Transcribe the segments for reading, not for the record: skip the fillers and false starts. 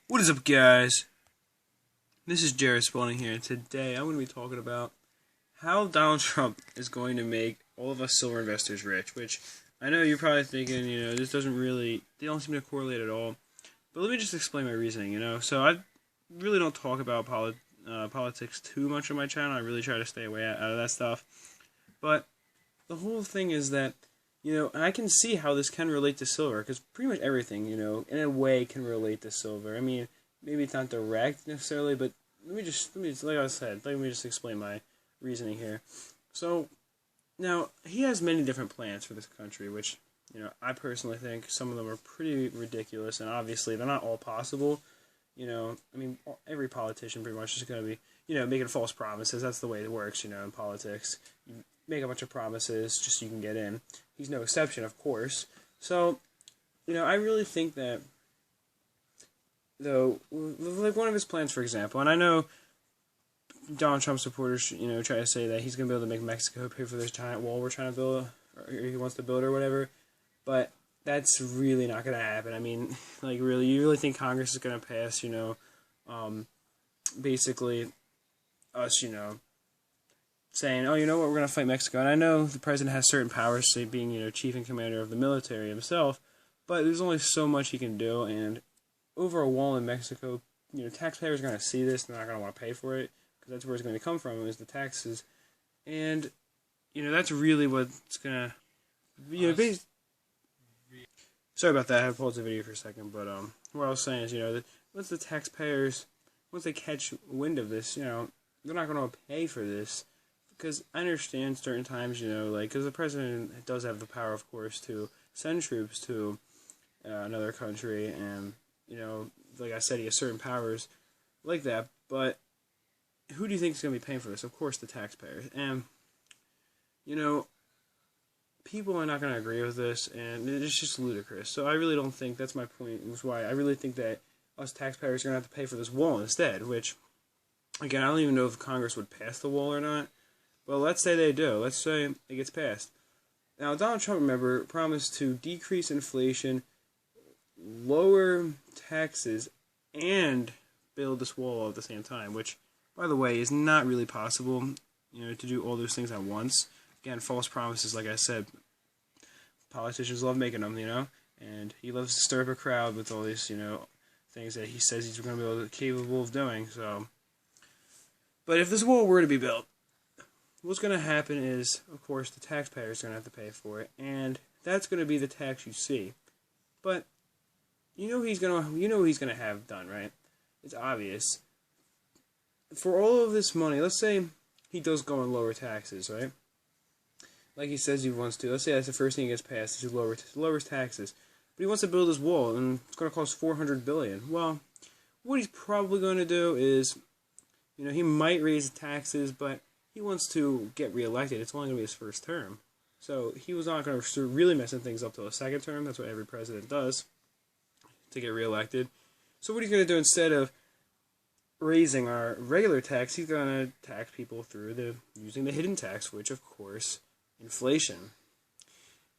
What is up, guys? This is Jared Spalding here, and today I'm going to be talking about how Donald Trump is going to make all of us silver investors rich, which I know you're probably thinking, this doesn't really, they don't seem to correlate at all. But let me just explain my reasoning, So I really don't talk about politics too much on my channel. I really try to stay away out of that stuff. But the whole thing is that, I can see how this can relate to silver, because pretty much everything, in a way can relate to silver. I mean, maybe it's not direct necessarily, but let me just like I said, let me just explain my reasoning here. So, now, he has many different plans for this country, which, I personally think some of them are pretty ridiculous, and obviously they're not all possible. Every politician pretty much is going to be, making false promises. That's the way it works, in politics. You make a bunch of promises just so you can get in. He's no exception, of course. So, I really think that, though, like one of his plans, for example, and I know Donald Trump supporters, try to say that he's going to be able to make Mexico pay for this giant wall we're trying to build, or he wants to build or whatever, but that's really not going to happen. I mean, like, really, you really think Congress is going to pass, basically us, saying, oh, you know what, we're going to fight Mexico. And I know the president has certain powers, say being, chief and commander of the military himself, but there's only so much he can do, and over a wall in Mexico, taxpayers are going to see this, and they're not going to want to pay for it, because that's where it's going to come from, is the taxes. And, that's really what's going to, sorry about that, I had to pause the video for a second, but, what I was saying is, that once the taxpayers, once they catch wind of this, they're not going to pay for this, because I understand certain times, because the president does have the power, of course, to send troops to another country, and, like I said, he has certain powers like that, but who do you think is going to be paying for this? Of course, the taxpayers. And, people are not going to agree with this, and it's just ludicrous. So I really don't think, that's my point, is why I really think that us taxpayers are going to have to pay for this wall instead, which, again, I don't even know if Congress would pass the wall or not. Well, let's say they do. Let's say it gets passed. Now, Donald Trump, remember, promised to decrease inflation, lower taxes, and build this wall at the same time, which, by the way, is not really possible, to do all those things at once. Again, false promises, like I said, politicians love making them, and he loves to stir up a crowd with all these, things that he says he's going to be capable of doing, so. But if this wall were to be built, what's going to happen is, of course, the taxpayers are going to have to pay for it, and that's going to be the tax you see. But he's going to have done, right? It's obvious. For all of this money, let's say he does go and lower taxes, right? Like he says he wants to. Let's say that's the first thing he gets passed, is he lowers taxes. But he wants to build his wall, and it's going to cost $400 billion. Well, what he's probably going to do is, he might raise taxes, but he wants to get reelected. It's only going to be his first term. So he was not going to start really messing things up till a second term. That's what every president does to get reelected. So what he's going to do, instead of raising our regular tax, he's going to tax people through using the hidden tax, which, of course, inflation.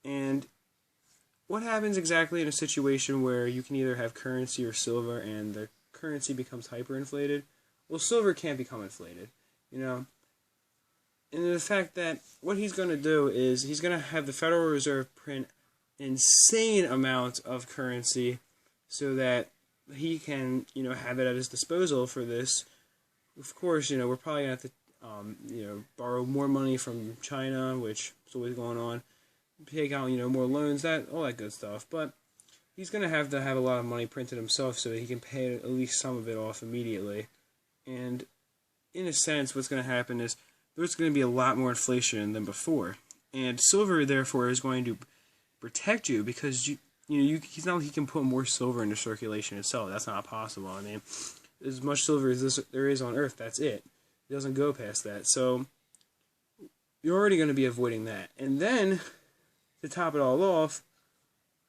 And what happens exactly in a situation where you can either have currency or silver and the currency becomes hyperinflated? Well, silver can't become inflated, And the fact that what he's going to do is he's going to have the Federal Reserve print insane amounts of currency so that he can, have it at his disposal for this. Of course, we're probably going to have to, borrow more money from China, which is always going on, take out, more loans, all that good stuff. But he's going to have a lot of money printed himself so that he can pay at least some of it off immediately. And in a sense, what's going to happen is there's going to be a lot more inflation than before. And silver, therefore, is going to protect you, because he's not like he can put more silver into circulation itself. That's not possible. I mean, as much silver as there is on Earth, that's it. It doesn't go past that. So you're already going to be avoiding that. And then, to top it all off,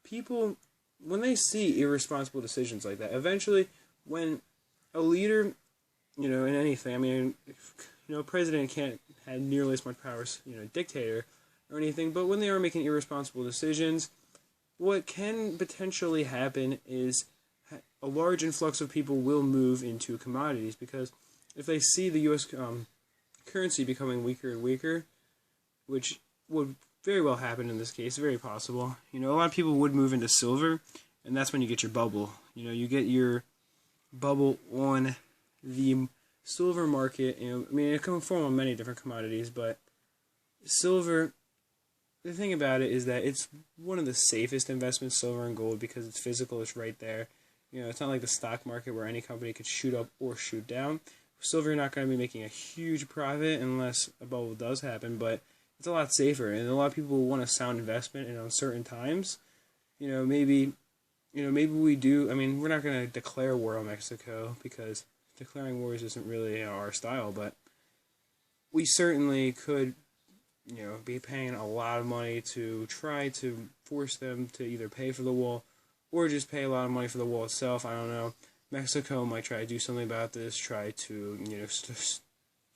people, when they see irresponsible decisions like that, eventually, when a leader, in anything, I mean, a president can't have nearly as much power as, a dictator or anything, but when they are making irresponsible decisions, what can potentially happen is a large influx of people will move into commodities, because if they see the U.S. Currency becoming weaker and weaker, which would very well happen in this case, very possible. A lot of people would move into silver, and that's when you get your bubble. You get your bubble on the silver market. It can form on many different commodities, but silver, the thing about it is that it's one of the safest investments, silver and gold, because it's physical, it's right there. It's not like the stock market where any company could shoot up or shoot down. Silver, you're not going to be making a huge profit unless a bubble does happen, but it's a lot safer, and a lot of people want a sound investment in uncertain times. Maybe we do. We're not going to declare war on Mexico, because declaring wars isn't really our style, but we certainly could, be paying a lot of money to try to force them to either pay for the wall or just pay a lot of money for the wall itself. I don't know. Mexico might try to do something about this, try to,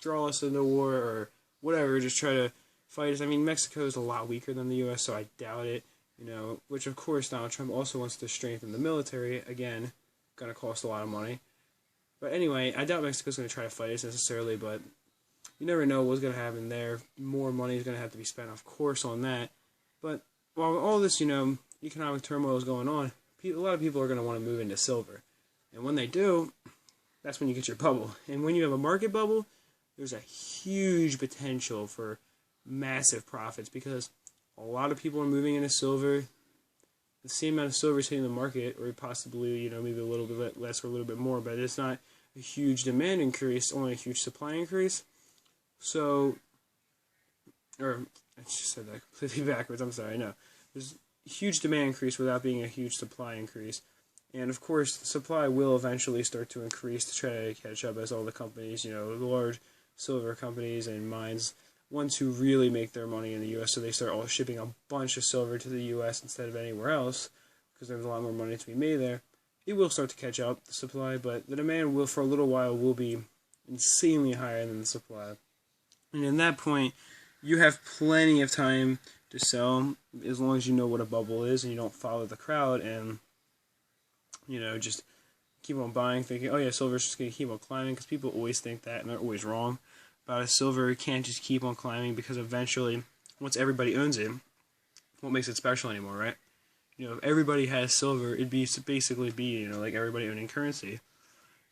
draw us into war or whatever, just try to fight us. Mexico is a lot weaker than the U.S., so I doubt it, which of course Donald Trump also wants to strengthen the military. Again, going to cost a lot of money. But anyway, I doubt Mexico's going to try to fight us necessarily, but you never know what's going to happen there. More money is going to have to be spent, of course, on that. But while all this, economic turmoil is going on, a lot of people are going to want to move into silver. And when they do, that's when you get your bubble. And when you have a market bubble, there's a huge potential for massive profits, because a lot of people are moving into silver. The same amount of silver is hitting the market, or possibly, maybe a little bit less or a little bit more, but it's not a huge demand increase, only a huge supply increase. So, or I just said that completely backwards, I'm sorry, no. There's a huge demand increase without being a huge supply increase. And of course, the supply will eventually start to increase to try to catch up, as all the companies, the large silver companies and mines want to really make their money in the U.S., so they start all shipping a bunch of silver to the U.S. instead of anywhere else, because there's a lot more money to be made there. It will start to catch up, the supply, but the demand will, for a little while, will be insanely higher than the supply. And at that point, you have plenty of time to sell, as long as you know what a bubble is and you don't follow the crowd and, just keep on buying, thinking, oh yeah, silver's just going to keep on climbing, because people always think that, and they're always wrong about it. Silver can't just keep on climbing, because eventually, once everybody owns it, what makes it special anymore, right? If everybody has silver, it'd basically be, like everybody owning currency.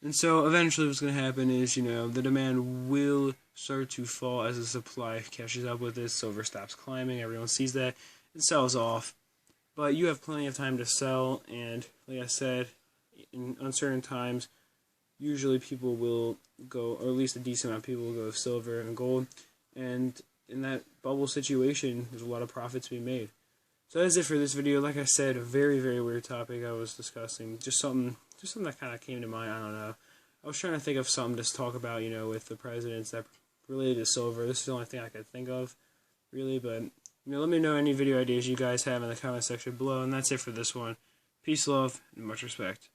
And so eventually what's going to happen is, the demand will start to fall as the supply catches up with it. Silver stops climbing, everyone sees that, it sells off. But you have plenty of time to sell, and like I said, in uncertain times, usually people will go, or at least a decent amount of people will go with silver and gold. And in that bubble situation, there's a lot of profits to be made. So that's it for this video. Like I said, a very, very weird topic I was discussing. Just something that kind of came to mind. I don't know. I was trying to think of something to talk about, with the presidents that related to silver. This is the only thing I could think of, really. But, let me know any video ideas you guys have in the comment section below. And that's it for this one. Peace, love, and much respect.